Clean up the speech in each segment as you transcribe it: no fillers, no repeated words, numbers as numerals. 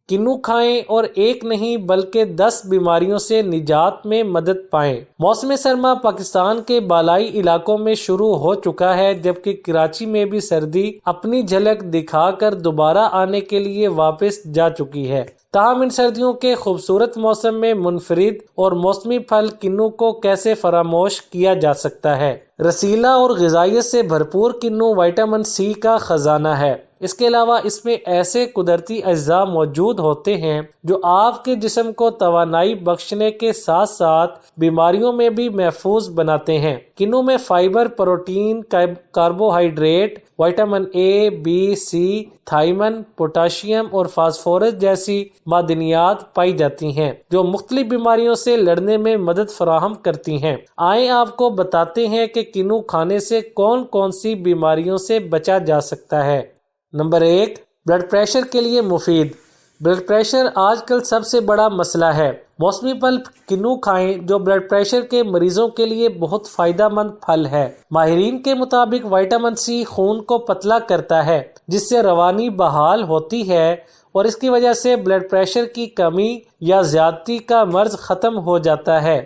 کنو کھائیں اور ایک نہیں بلکہ 10 بیماریوں سے نجات میں مدد پائیں۔ موسم سرما پاکستان کے بالائی علاقوں میں شروع ہو چکا ہے، جبکہ کراچی میں بھی سردی اپنی جھلک دکھا کر دوبارہ آنے کے لیے واپس جا چکی ہے۔ تاہم ان سردیوں کے خوبصورت موسم میں منفرد اور موسمی پھل کنو کو کیسے فراموش کیا جا سکتا ہے؟ رسیلا اور غذائیت سے بھرپور کنو وٹامن سی کا خزانہ ہے۔ اس کے علاوہ اس میں ایسے قدرتی اجزاء موجود ہوتے ہیں جو آپ کے جسم کو توانائی بخشنے کے ساتھ ساتھ بیماریوں میں بھی محفوظ بناتے ہیں۔ کنو میں fibre, protein, carbohydrate, vitamin A, B, C, thiamine, potassium اور فاسفورس جیسی معدنیات پائی جاتی ہیں جو مختلف بیماریوں سے لڑنے میں مدد فراہم کرتی ہیں۔ آئیں آپ کو بتاتے ہیں کہ کنو کھانے سے کون کون سی بیماریوں سے بچا جا سکتا ہے۔ نمبر 1، بلڈ پریشر کے لیے مفید۔ بلڈ پریشر آج کل سب سے بڑا مسئلہ ہے۔ موسمی پھل کنو کھائیں جو بلڈ پریشر کے مریضوں کے لیے بہت فائدہ مند پھل ہے۔ ماہرین کے مطابق وٹامن سی خون کو پتلا کرتا ہے جس سے روانی بحال ہوتی ہے اور اس کی وجہ سے بلڈ پریشر کی کمی یا زیادتی کا مرض ختم ہو جاتا ہے۔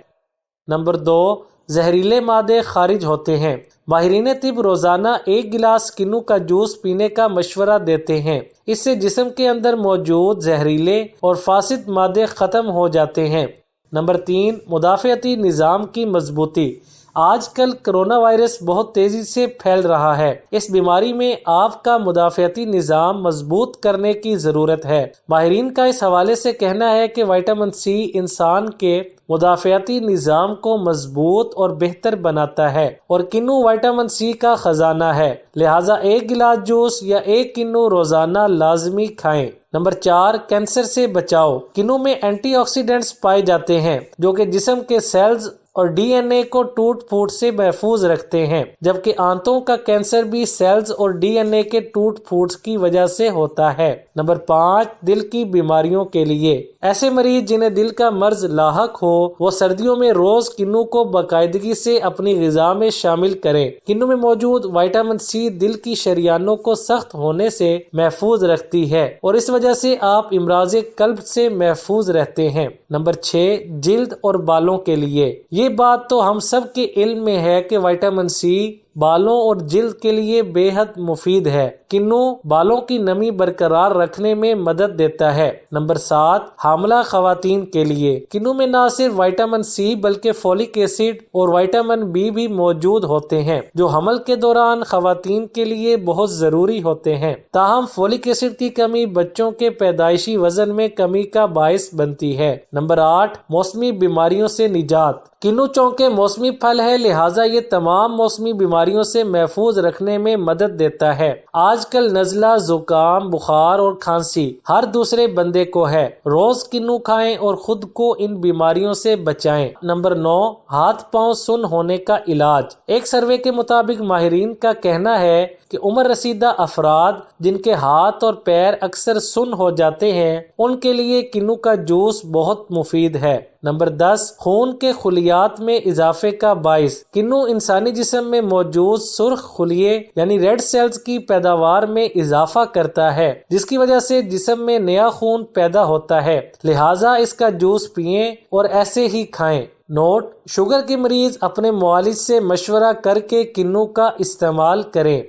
نمبر 2، زہریلے مادے خارج ہوتے ہیں۔ ماہرین طب روزانہ 1 گلاس کنو کا جوس پینے کا مشورہ دیتے ہیں۔ اس سے جسم کے اندر موجود زہریلے اور فاسد مادے ختم ہو جاتے ہیں۔ نمبر 3، مدافعتی نظام کی مضبوطی۔ آج کل کرونا وائرس بہت تیزی سے پھیل رہا ہے۔ اس بیماری میں آپ کا مدافعتی نظام مضبوط کرنے کی ضرورت ہے۔ ماہرین کا اس حوالے سے کہنا ہے کہ وٹامن سی انسان کے مدافعتی نظام کو مضبوط اور بہتر بناتا ہے اور کنو وٹامن سی کا خزانہ ہے، لہٰذا 1 گلاس جوس یا 1 کنو روزانہ لازمی کھائیں۔ نمبر 4، کینسر سے بچاؤ۔ کنو میں اینٹی آکسیڈنٹس پائے جاتے ہیں جو کہ جسم کے سیلز اور ڈی این اے کو ٹوٹ پھوٹ سے محفوظ رکھتے ہیں، جبکہ آنتوں کا کینسر بھی سیلز اور ڈی این اے کے ٹوٹ پھوٹ کی وجہ سے ہوتا ہے۔ نمبر 5، دل کی بیماریوں کے لیے۔ ایسے مریض جنہیں دل کا مرض لاحق ہو وہ سردیوں میں روز کنو کو باقاعدگی سے اپنی غذا میں شامل کریں۔ کنو میں موجود وٹامن سی دل کی شریانوں کو سخت ہونے سے محفوظ رکھتی ہے اور اس وجہ سے آپ امراض قلب سے محفوظ رہتے ہیں۔ نمبر 6، جلد اور بالوں کے لیے۔ یہ بات تو ہم سب کے علم میں ہے کہ وٹامن سی بالوں اور جلد کے لیے بے حد مفید ہے۔ کنو بالوں کی نمی برقرار رکھنے میں مدد دیتا ہے۔ نمبر 7، حاملہ خواتین کے لیے۔ کنو میں نہ صرف وٹامن سی بلکہ فولک ایسڈ اور وٹامن بی بھی موجود ہوتے ہیں جو حمل کے دوران خواتین کے لیے بہت ضروری ہوتے ہیں۔ تاہم فولک ایسڈ کی کمی بچوں کے پیدائشی وزن میں کمی کا باعث بنتی ہے۔ نمبر 8، موسمی بیماریوں سے نجات۔ کنو چونکہ موسمی پھل ہے لہٰذا یہ تمام موسمی بیماریوں سے محفوظ رکھنے میں مدد دیتا ہے۔ آج کل نزلہ، زکام، بخار اور کھانسی ہر دوسرے بندے کو ہے۔ روز کنو کھائیں اور خود کو ان بیماریوں سے بچائیں۔ نمبر 9، ہاتھ پاؤں سن ہونے کا علاج۔ ایک سروے کے مطابق ماہرین کا کہنا ہے کہ عمر رسیدہ افراد جن کے ہاتھ اور پیر اکثر سن ہو جاتے ہیں ان کے لیے کنو کا جوس بہت مفید ہے۔ نمبر 10، خون کے خلیات میں اضافے کا باعث۔ کنو انسانی جسم میں موجود سرخ خلیے یعنی ریڈ سیلز کی پیداوار میں اضافہ کرتا ہے جس کی وجہ سے جسم میں نیا خون پیدا ہوتا ہے، لہٰذا اس کا جوس پئیں اور ایسے ہی کھائیں۔ نوٹ: شوگر کے مریض اپنے معالج سے مشورہ کر کے کنو کا استعمال کریں۔